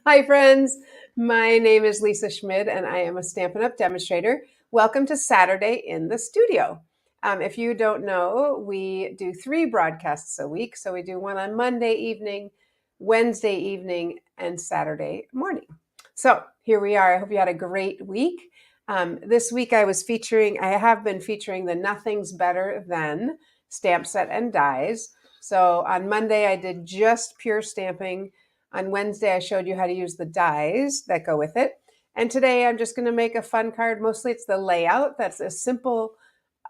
Hi, friends. My name is Lisa Schmid, and I am a Stampin' Up! Demonstrator. Welcome to Saturday in the Studio. If you don't know, we do 3 broadcasts a week. So we do one on Monday evening, Wednesday evening, and Saturday morning. So here we are. I hope you had a great week. This week I have been featuring the Nothing's Better Than stamp set and dies. So on Monday I did just pure stamping. On Wednesday, I showed you how to use the dies that go with it. And today I'm just going to make a fun card. Mostly it's the layout.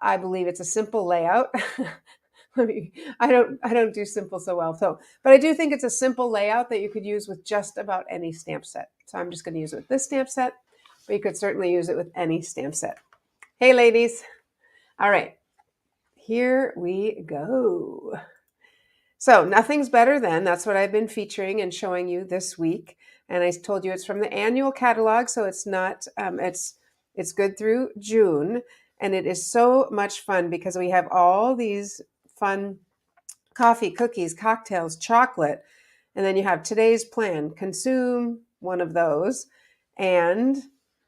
I believe it's a simple layout. I don't do simple so well. But I do think it's a simple layout that you could use with just about any stamp set. So I'm just going to use it with this stamp set, but you could certainly use it with any stamp set. Hey, ladies. All right, here we go. So Nothing's Better Than, that's what I've been featuring and showing you this week. And I told you it's from the annual catalog, so it's not, it's good through June. And it is so much fun because we have all these fun coffee, cookies, cocktails, chocolate. And then you have today's plan, consume one of those. And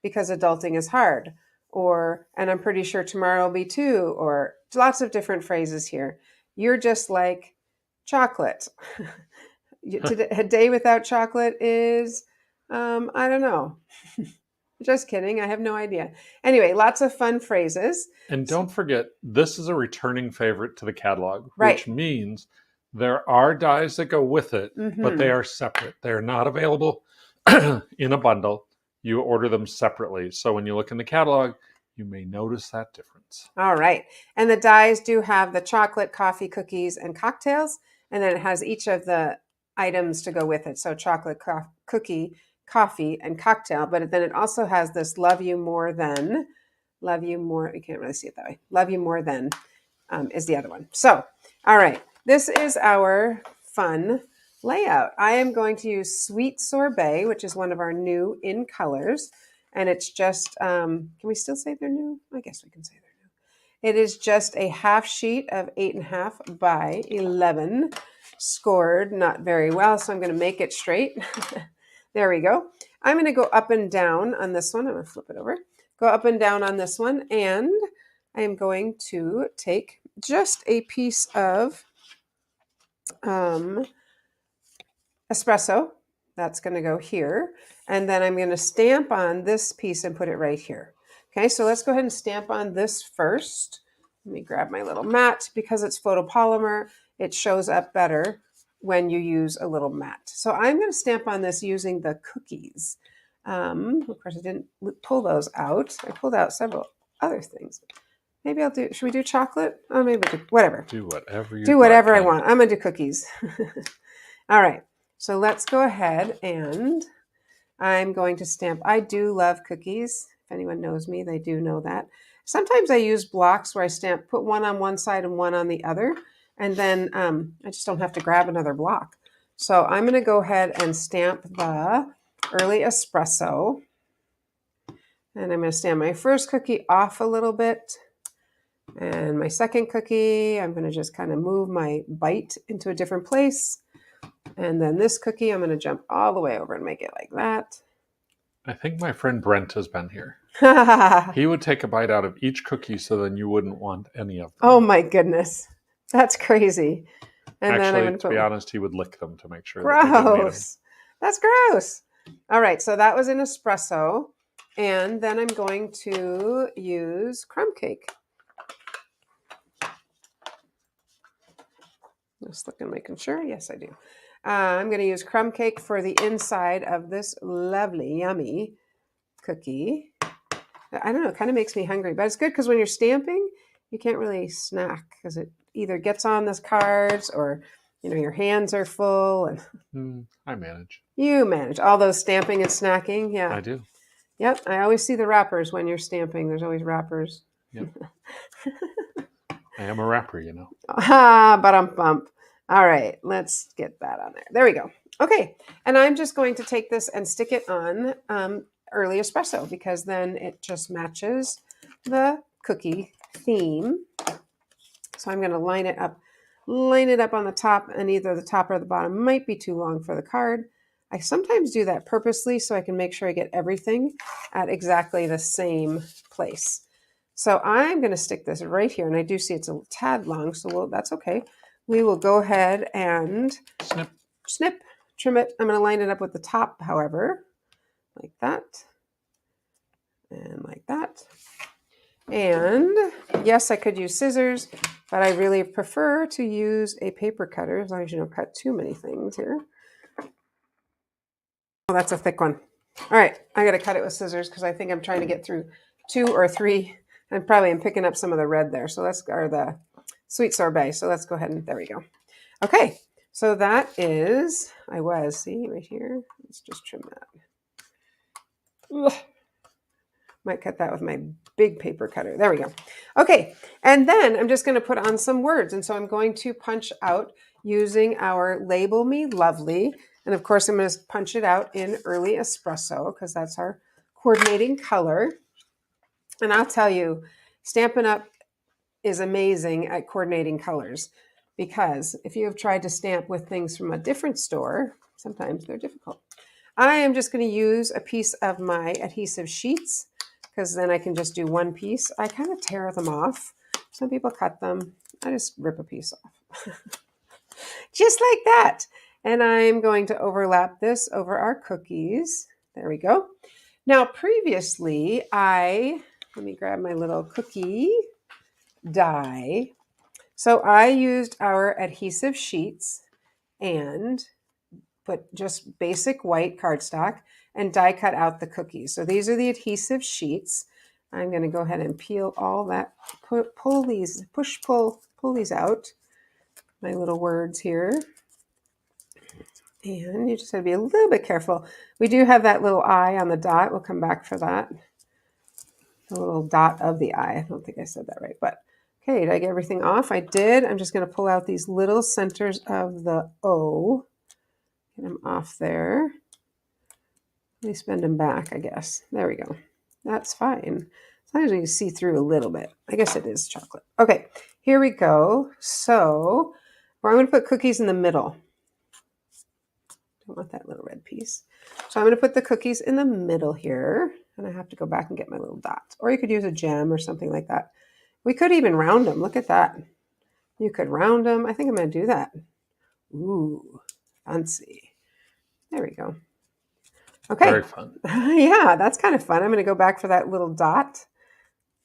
because adulting is hard. And I'm pretty sure tomorrow will be too, or lots of different phrases here. You're just like chocolate. A day without chocolate is, I don't know. Just kidding. I have no idea. Anyway, lots of fun phrases. And don't forget, this is a returning favorite to the catalog, Right. which means there are dies that go with it, but they are separate. They're not available in a bundle. You order them separately. So when you look in the catalog, you may notice that difference. All right. And the dies do have the chocolate, coffee, cookies, and cocktails. And then it has each of the items to go with it. So chocolate, cookie, coffee, and cocktail. But then it also has this love you more, you can't really see it that way. Love you more than is the other one. So, all right. This is our fun layout. I am going to use Sweet Sorbet, which is one of our new in colors. And it's just, can we still say they're new? I guess we can say they're new. It is just a half sheet of 8.5 by 11, scored not very well, so I'm going to make it straight. There we go. I'm going to go up and down on this one. I'm going to flip it over. Go up and down on this one, and I am going to take just a piece of espresso. That's going to go here. And then I'm going to stamp on this piece and put it right here. Okay, so let's go ahead and stamp on this first. Let me grab my little mat. Because it's photopolymer, it shows up better when you use a little mat. So I'm going to stamp on this using the cookies. Of course, I didn't pull those out. I pulled out several other things. Maybe should we do chocolate? Oh, maybe whatever. Do whatever you do whatever I want. I'm going to do cookies. All right. So let's go ahead and I'm going to stamp. I do love cookies. If anyone knows me, they do know that. Sometimes I use blocks where I put one on one side and one on the other. And then I just don't have to grab another block. So I'm going to go ahead and stamp the early espresso. And I'm going to stamp my first cookie off a little bit. And my second cookie, I'm going to just kind of move my bite into a different place. And then this cookie, I'm going to jump all the way over and make it like that. I think my friend Brent has been here. He would take a bite out of each cookie so then you wouldn't want any of them. Oh my goodness. That's crazy. And actually, then to be honest, he would lick them to make sure. Gross. That's gross. All right, so that was an espresso. And then I'm going to use crumb cake. Just looking, making sure. Yes, I do. I'm going to use crumb cake for the inside of this lovely, yummy cookie. I don't know, it kind of makes me hungry, but it's good because when you're stamping, you can't really snack because it either gets on the cards or, your hands are full. And I manage. You manage. All those stamping and snacking, yeah. I do. Yep, I always see the wrappers when you're stamping. There's always wrappers. Yep. I am a rapper, Bump. All right, let's get that on there. There we go. Okay, and I'm just going to take this and stick it on early espresso because then it just matches the cookie theme. So I'm going to line it up on the top, and either the top or the bottom might be too long for the card. I sometimes do that purposely so I can make sure I get everything at exactly the same place. So I'm going to stick this right here, and I do see it's a tad long, so that's okay. We will go ahead and snip, trim it. I'm going to line it up with the top, however, like that, and like that. And yes, I could use scissors, but I really prefer to use a paper cutter, as long as you don't cut too many things here. Oh, that's a thick one. All right, I got to cut it with scissors because I think I'm trying to get through 2 or 3. I probably am picking up some of the red there. So or the sweet sorbet. So let's go ahead and there we go. Okay, so that is, see right here. Let's just trim that. Ugh. Might cut that with my big paper cutter. There we go. Okay, and then I'm just going to put on some words. And so I'm going to punch out using our Label Me Lovely. And of course, I'm going to punch it out in Early Espresso because that's our coordinating color. And I'll tell you, Stampin' Up! Is amazing at coordinating colors because if you have tried to stamp with things from a different store, sometimes they're difficult. I am just going to use a piece of my adhesive sheets because then I can just do one piece. I kind of tear them off. Some people cut them. I just rip a piece off. Just like that. And I'm going to overlap this over our cookies. There we go. Now, previously, let me grab my little cookie die. So I used our adhesive sheets and put just basic white cardstock and die cut out the cookies. So these are the adhesive sheets. I'm going to go ahead and peel all that, pull these out, my little words here. And you just have to be a little bit careful. We do have that little eye on the dot. We'll come back for that. The little dot of the eye. I don't think I said that right, but okay, did I get everything off? I did. I'm just going to pull out these little centers of the O. Get them off there. Let me bend them back, I guess. There we go. That's fine. As long as you can see through a little bit. I guess it is chocolate. Okay, here we go. So I'm going to put cookies in the middle. Don't want that little red piece. So I'm going to put the cookies in the middle here. And I have to go back and get my little dots. Or you could use a gem or something like that. We could even round them. Look at that. You could round them. I think I'm going to do that. Ooh, fancy. There we go. Okay. Very fun. Yeah, that's kind of fun. I'm going to go back for that little dot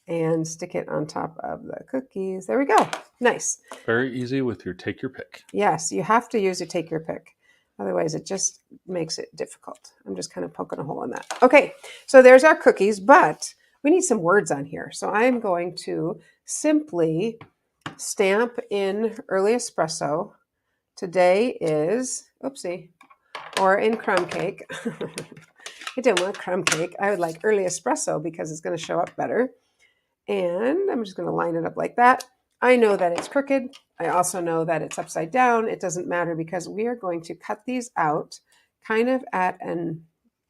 and stick it on top of the cookies. There we go. Nice. Very easy with your take your pick. Yes, you have to use your take your pick. Otherwise, it just makes it difficult. I'm just kind of poking a hole in that. Okay, so there's our cookies, but we need some words on here. So I'm going to simply stamp in Early Espresso. Today is, oopsie, or in Crumb Cake. I didn't want Crumb Cake. I would like Early Espresso because it's going to show up better. And I'm just going to line it up like that. I know that it's crooked. I also know that it's upside down. It doesn't matter because we are going to cut these out kind of at a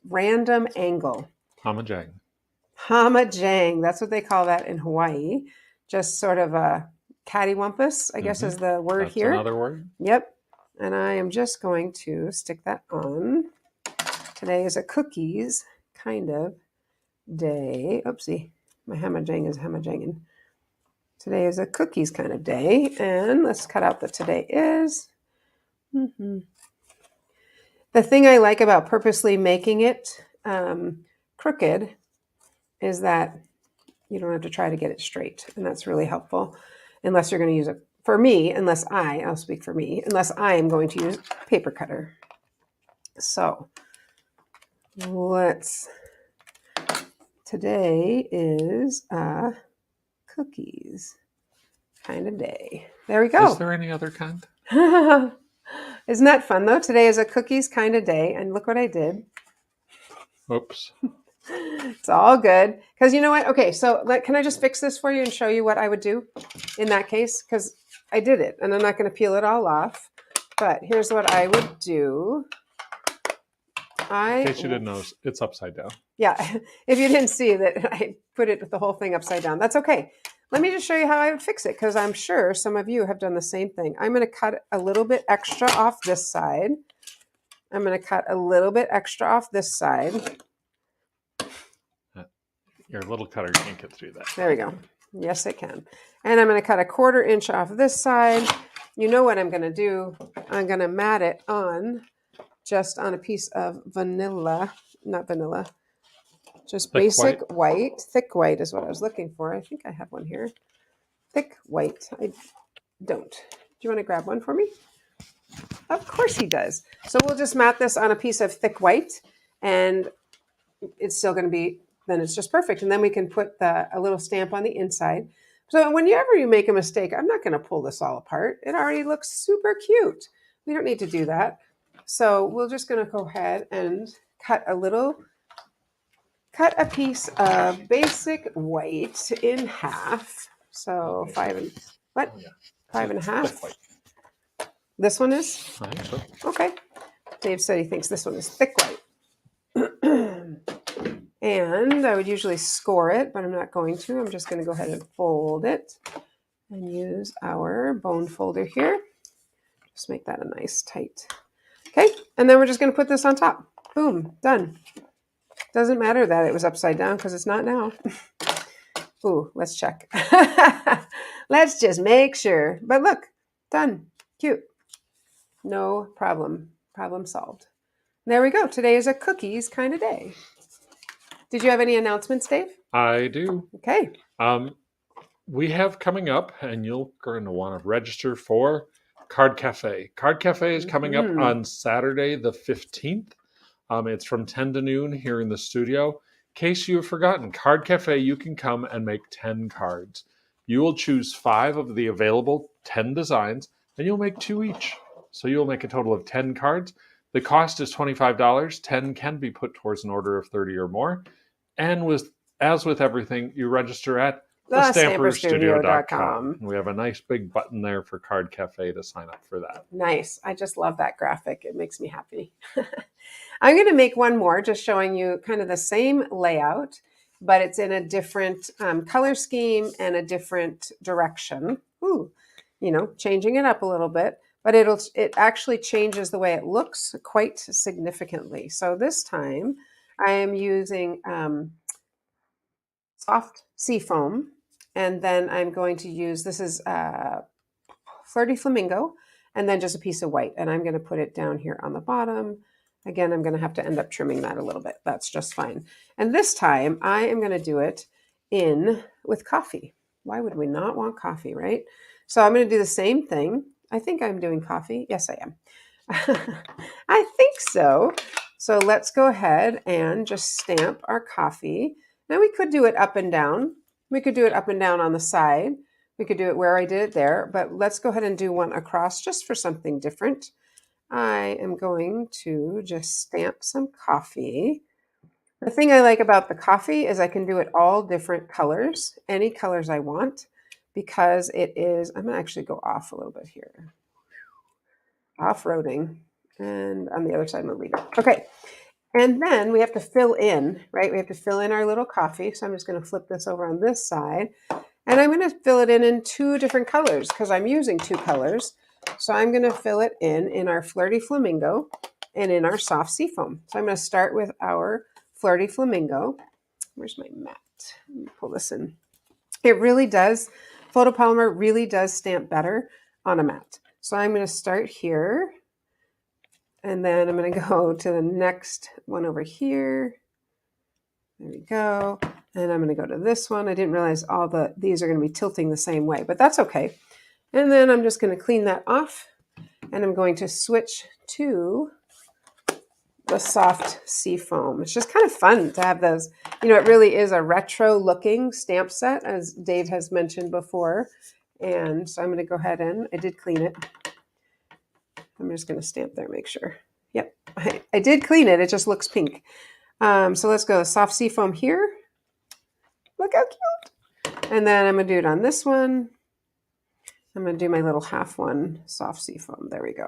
random angle. Hamajang. Hamajang. That's what they call that in Hawaii. Just sort of a cattywampus, I guess is the word That's here. Another word. Yep. And I am just going to stick that on. Today is a cookies kind of day. Oopsie. My hamajang is hamajanging. Today is a cookies kind of day. And let's cut out the today is. The thing I like about purposely making it crooked is that you don't have to try to get it straight. And that's really helpful. Unless you're going to use it. For me, I'll speak for me, unless I am going to use a paper cutter. So today is a cookies kind of day. There we go. Is there any other kind? Isn't that fun though? Today is a cookies kind of day. And look what I did. Oops. It's all good. Because you know what? Okay, so can I just fix this for you and show you what I would do in that case? Because I did it and I'm not going to peel it all off. But here's what I would do. In case you didn't know, it's upside down. Yeah, if you didn't see that I put the whole thing upside down, that's okay. Let me just show you how I would fix it because I'm sure some of you have done the same thing. I'm going to cut a little bit extra off this side I'm going to cut a little bit extra off this side. Your little cutter can't get through that. There we go. Yes, it can. And I'm going to cut a 1/4 inch off this side. You know what I'm going to do? I'm going to mat it on just on a piece of vanilla, not vanilla, just Thick basic white. Thick white is what I was looking for. I think I have one here. Thick white. I don't. Do you want to grab one for me? Of course he does. So we'll just mat this on a piece of thick white, and it's still going to be, then it's just perfect. And then we can put a little stamp on the inside. So whenever you make a mistake, I'm not going to pull this all apart. It already looks super cute. We don't need to do that. So we're just going to go ahead and cut a piece of basic white in half. So 5.5. This one is? I think so. Okay. Dave said he thinks this one is thick white. And I would usually score it, but I'm not going to. I'm just going to go ahead and fold it and use our bone folder here. Just make that a nice tight. Okay, and then we're just going to put this on top. Boom, done. Doesn't matter that it was upside down because it's not now. Ooh, let's check. Let's just make sure. But look, done. Cute. No problem. Problem solved. There we go. Today is a cookies kind of day. Did you have any announcements, Dave? I do. Okay. We have coming up, and you're going to want to register for Card Cafe. Card Cafe is coming up on Saturday the 15th. It's from 10 to noon here in the studio. In case you have forgotten, Card Cafe, you can come and make 10 cards. You will choose 5 of the available 10 designs, and you'll make 2 each. So you'll make a total of 10 cards. The cost is $25. 10 can be put towards an order of 30 or more. And as with everything, you register at thestamperstudio.com. We have a nice big button there for Card Cafe to sign up for that. Nice. I just love that graphic. It makes me happy. I'm going to make one more just showing you kind of the same layout, but it's in a different color scheme and a different direction. Ooh, changing it up a little bit, but it actually changes the way it looks quite significantly. So this time I am using soft seafoam, and then I'm going to use, this is Flirty Flamingo, and then just a piece of white, and I'm going to put it down here on the bottom. Again, I'm going to have to end up trimming that a little bit. That's just fine. And this time I am going to do it with coffee. Why would we not want coffee, right? So I'm going to do the same thing. I think I'm doing coffee. Yes, I am. I think so. So let's go ahead and just stamp our coffee. Now we could do it up and down. We could do it up and down on the side. We could do it where I did it there, but let's go ahead and do one across just for something different. I am going to just stamp some coffee. The thing I like about the coffee is I can do it all different colors, any colors I want, because it is, I'm going to actually go off a little bit here. Off-roading. And on the other side, I'm going to leave it. Okay. And then we have to fill in, right? We have to fill in our little coffee. So I'm just going to flip this over on this side. And I'm going to fill it in 2 different colors because I'm using 2 colors. So I'm going to fill it in our Flirty Flamingo and in our soft seafoam. So I'm going to start with our Flirty Flamingo. Where's my mat? Let me pull this in. It really does, photopolymer really does stamp better on a mat. So I'm going to start here. And then I'm going to go to the next one over here. There we go. And I'm going to go to this one. I didn't realize these are going to be tilting the same way, but that's okay. And then I'm just going to clean that off. And I'm going to switch to the soft seafoam. It's just kind of fun to have those. It really is a retro looking stamp set, as Dave has mentioned before. And so I'm going to go ahead and I did clean it. I'm just going to stamp there, make sure. Yep, I did clean it. It just looks pink. So let's go soft seafoam here. Look how cute. And then I'm going to do it on this one. I'm going to do my little half one, soft seafoam. There we go.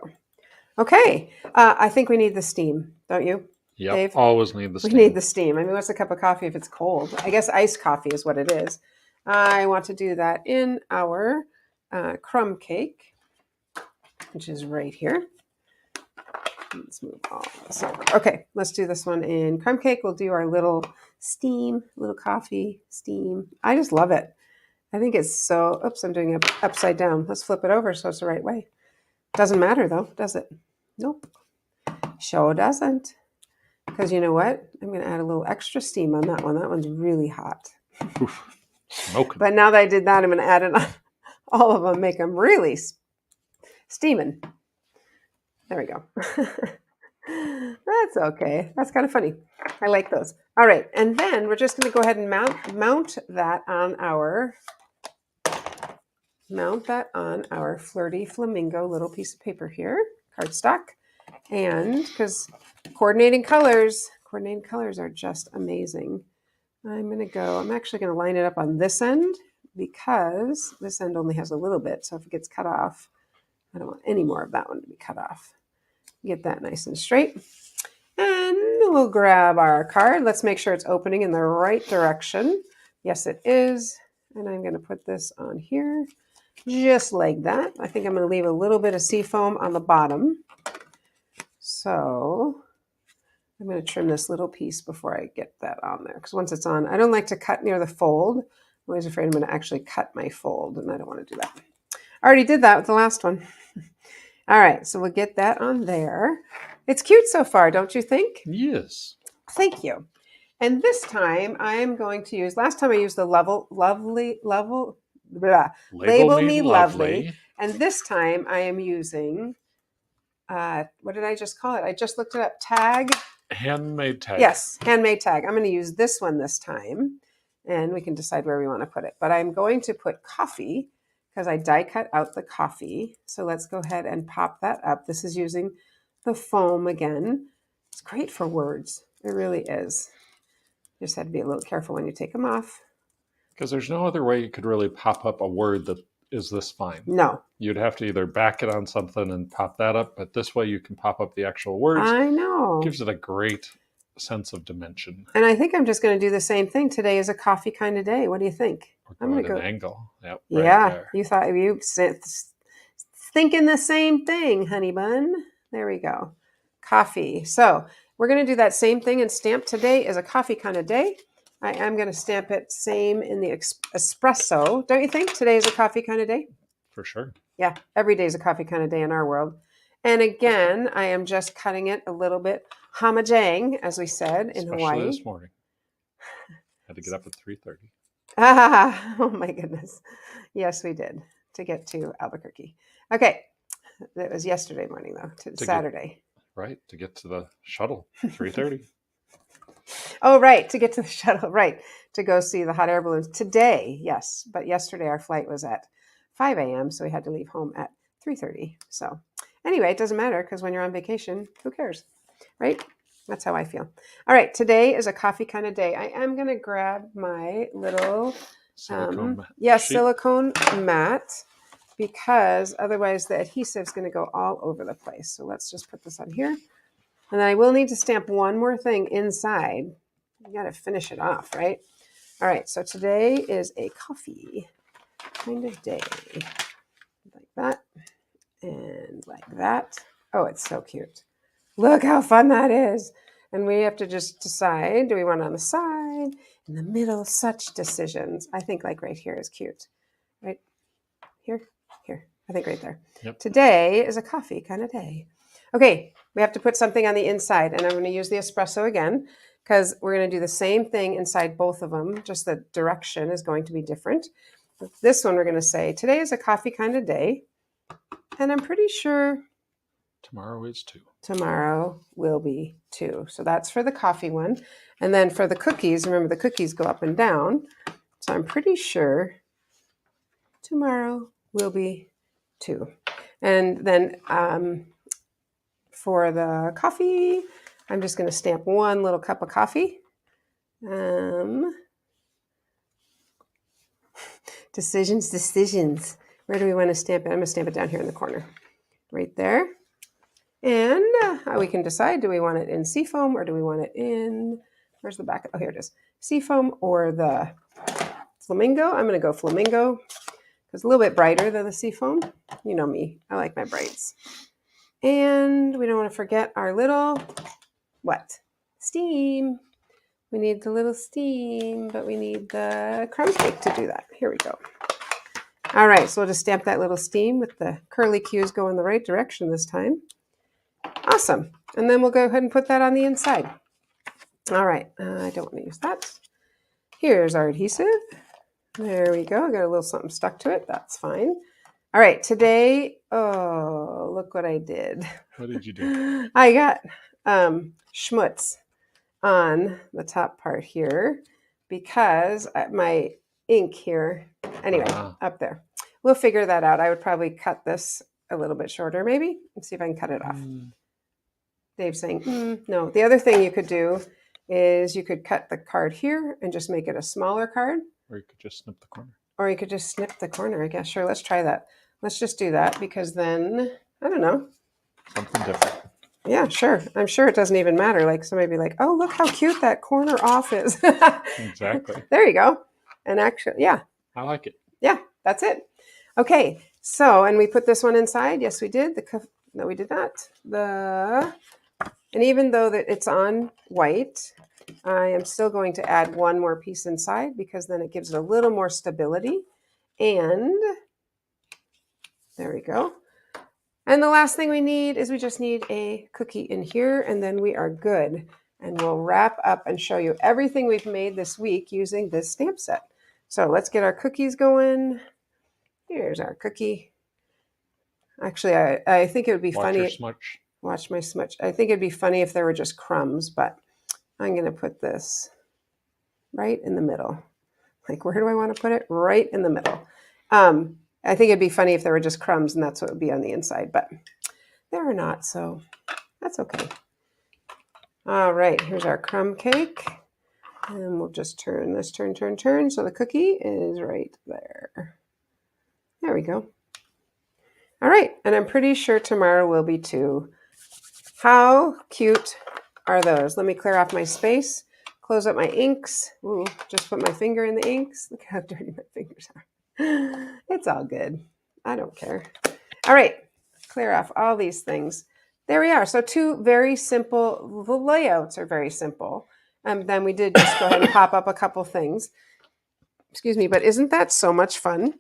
Okay, I think we need the steam, don't you? Yep, Dave? always need the steam. We need the steam. I mean, what's a cup of coffee if it's cold? I guess iced coffee is what it is. I want to do that in our crumb cake, which is right here. Let's move all this over. Okay, let's do this one in crumb cake. We'll do our little steam, little coffee steam. I just love it. I think it's so, oops, I'm doing it upside down. Let's flip it over so it's the right way. Doesn't matter though, does it? Nope. Sure doesn't. Because you know what? I'm going to add a little extra steam on that one. That one's really hot. Oof. Smoking. But now that I did that, I'm going to add it on all of them, make them really steaming. There we go. That's okay. That's kind of funny. I like those. All right. And then we're just going to go ahead and mount that on our Flirty Flamingo little piece of paper here, cardstock. And because coordinating colors are just amazing. I'm actually going to line it up on this end because this end only has a little bit. So if it gets cut off, I don't want any more of that one to be cut off. Get that nice and straight. And we'll grab our card. Let's make sure it's opening in the right direction. Yes, it is. And I'm going to put this on here just like that. I think I'm going to leave a little bit of seafoam on the bottom. So I'm going to trim this little piece before I get that on there. Because once it's on, I don't like to cut near the fold. I'm always afraid I'm going to actually cut my fold, and I don't want to do that. I already did that with the last one. All right, so we'll get that on there. It's cute so far, don't you think? Yes. Thank you. And this time I'm going to use, last time I used the Label Me Lovely. And this time I am using, what did I just call it? I just looked it up. Handmade tag. Yes, handmade tag. I'm going to use this one this time, and we can decide where we want to put it. But I'm going to put coffee because I die cut out the coffee. So let's go ahead and pop that up. This is using the foam again. It's great for words. It really is. You just have to be a little careful when you take them off. Because there's no other way you could really pop up a word that is this fine. No. You'd have to either back it on something and pop that up, but this way you can pop up the actual words. I know. It gives it a great sense of dimension. And I think I'm just going to do the same thing. Today is a coffee kind of day. What do you think? I'm going to go at an angle. Yep, yeah, there. you thought you thinking the same thing, honey bun. There we go. Coffee. So we're going to do that same thing and stamp today is a coffee kind of day. I am going to stamp it same in the espresso. Don't you think today is a coffee kind of day? For sure. Yeah, every day is a coffee kind of day in our world. And again, I am just cutting it a little bit hamajang, as we said in Hawaii. This morning. Had to get up at 3:30. Oh my goodness. Yes, we did to get to Albuquerque. Okay. That was yesterday morning though, to Saturday. To get to the shuttle, 3:30. Oh, right. To get to the shuttle. Right. To go see the hot air balloons today. Yes. But yesterday our flight was at 5 a.m. So we had to leave home at 3:30. So anyway, it doesn't matter because when you're on vacation, who cares? Right? That's how I feel. All right. Today is a coffee kind of day. I am going to grab my little silicone mat because otherwise the adhesive is going to go all over the place. So let's just put this on here. And then I will need to stamp one more thing inside. You got to finish it off, right? All right. So today is a coffee kind of day. Like that and like that. Oh, it's so cute. Look how fun that is. And we have to just decide, do we want it on the side, in the middle, such decisions. I think like right here is cute. Right here. I think right there. Yep. Today is a coffee kind of day. Okay, we have to put something on the inside, and I'm going to use the espresso again because we're going to do the same thing inside both of them. Just the direction is going to be different. With this one, we're going to say, today is a coffee kind of day, and I'm pretty sure tomorrow is too. Tomorrow will be too. So that's for the coffee one. And then for the cookies, remember the cookies go up and down. So I'm pretty sure tomorrow will be too. And then for the coffee, I'm just going to stamp one little cup of coffee. Decisions. Where do we want to stamp it? I'm going to stamp it down here in the corner. Right there. And we can decide, do we want it in seafoam or do we want it in, where's the back? Oh, here it is. Seafoam or the flamingo. I'm going to go flamingo. It's a little bit brighter than the seafoam. You know me. I like my brights. And we don't want to forget our little, what? Steam. We need the little steam, but we need the crumb cake to do that. Here we go. All right, so we'll just stamp that little steam with the curly cues going the right direction this time. Awesome. And then we'll go ahead and put that on the inside. All right, I don't want to use that. Here's our adhesive. There we go. I got a little something stuck to it. That's fine. All right, today, oh, look what I did. What did you do? I got schmutz on the top part here because my ink here, anyway, up there. We'll figure that out. I would probably cut this a little bit shorter maybe and see if I can cut it off. Dave's saying, no. The other thing you could do is you could cut the card here and just make it a smaller card. Or you could just snip the corner. Or you could just snip the corner, I guess. Sure, let's try that. Let's just do that because then, I don't know. Something different. Yeah, sure. I'm sure it doesn't even matter. Like somebody be like, oh, look how cute that corner off is. Exactly. There you go. And actually, yeah. I like it. Yeah, that's it. Okay, so, and we put this one inside. Yes, we did. No, we did not. And even though that it's on white, I am still going to add one more piece inside because then it gives it a little more stability. And there we go. And the last thing we need is we just need a cookie in here and then we are good. And we'll wrap up and show you everything we've made this week using this stamp set. So let's get our cookies going. Here's our cookie. Actually, I think it would be funny. Watch your smudge. Watch my smudge. I think it'd be funny if there were just crumbs, but I'm going to put this right in the middle. Like, where do I want to put it? Right in the middle. I think it'd be funny if there were just crumbs and that's what would be on the inside, but there are not, so that's okay. All right, here's our crumb cake. And we'll just turn this, turn. So the cookie is right there. There we go. All right, and I'm pretty sure tomorrow will be too. How cute are those? Let me clear off my space, close up my inks. Ooh, just put my finger in the inks. Look how dirty my fingers are. It's all good. I don't care. All right, clear off all these things. There we are. So two very simple, the layouts are very simple. And then we did just go ahead and pop up a couple things. Excuse me, but isn't that so much fun?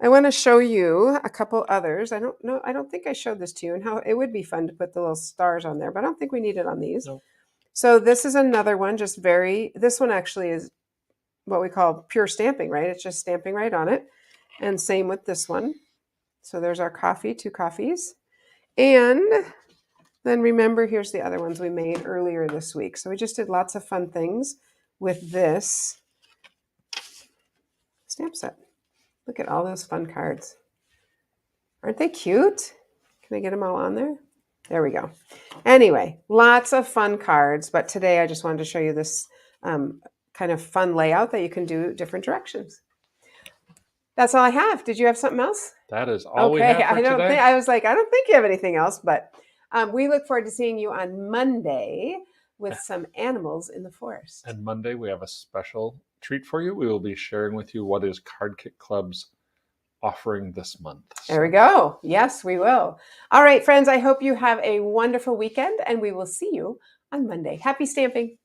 I want to show you a couple others. I don't know. I don't think I showed this to you and how it would be fun to put the little stars on there, but I don't think we need it on these. Nope. So this is another one, this one actually is what we call pure stamping, right? It's just stamping right on it. And same with this one. So there's our coffee, 2 coffees. And then remember, here's the other ones we made earlier this week. So we just did lots of fun things with this stamp set. Look at all those fun cards. Aren't they cute? Can I get them all on there? There we go. Anyway, lots of fun cards, but today I just wanted to show you this kind of fun layout that you can do different directions. That's all I have. Did you have something else? That is all we have for today. I was like, I don't think you have anything else, but we look forward to seeing you on Monday with some animals in the forest. And Monday we have a special treat for you. We will be sharing with you what is Card Kit Club's offering this month. There we go. Yes, we will. All right, friends, I hope you have a wonderful weekend and we will see you on Monday. Happy stamping.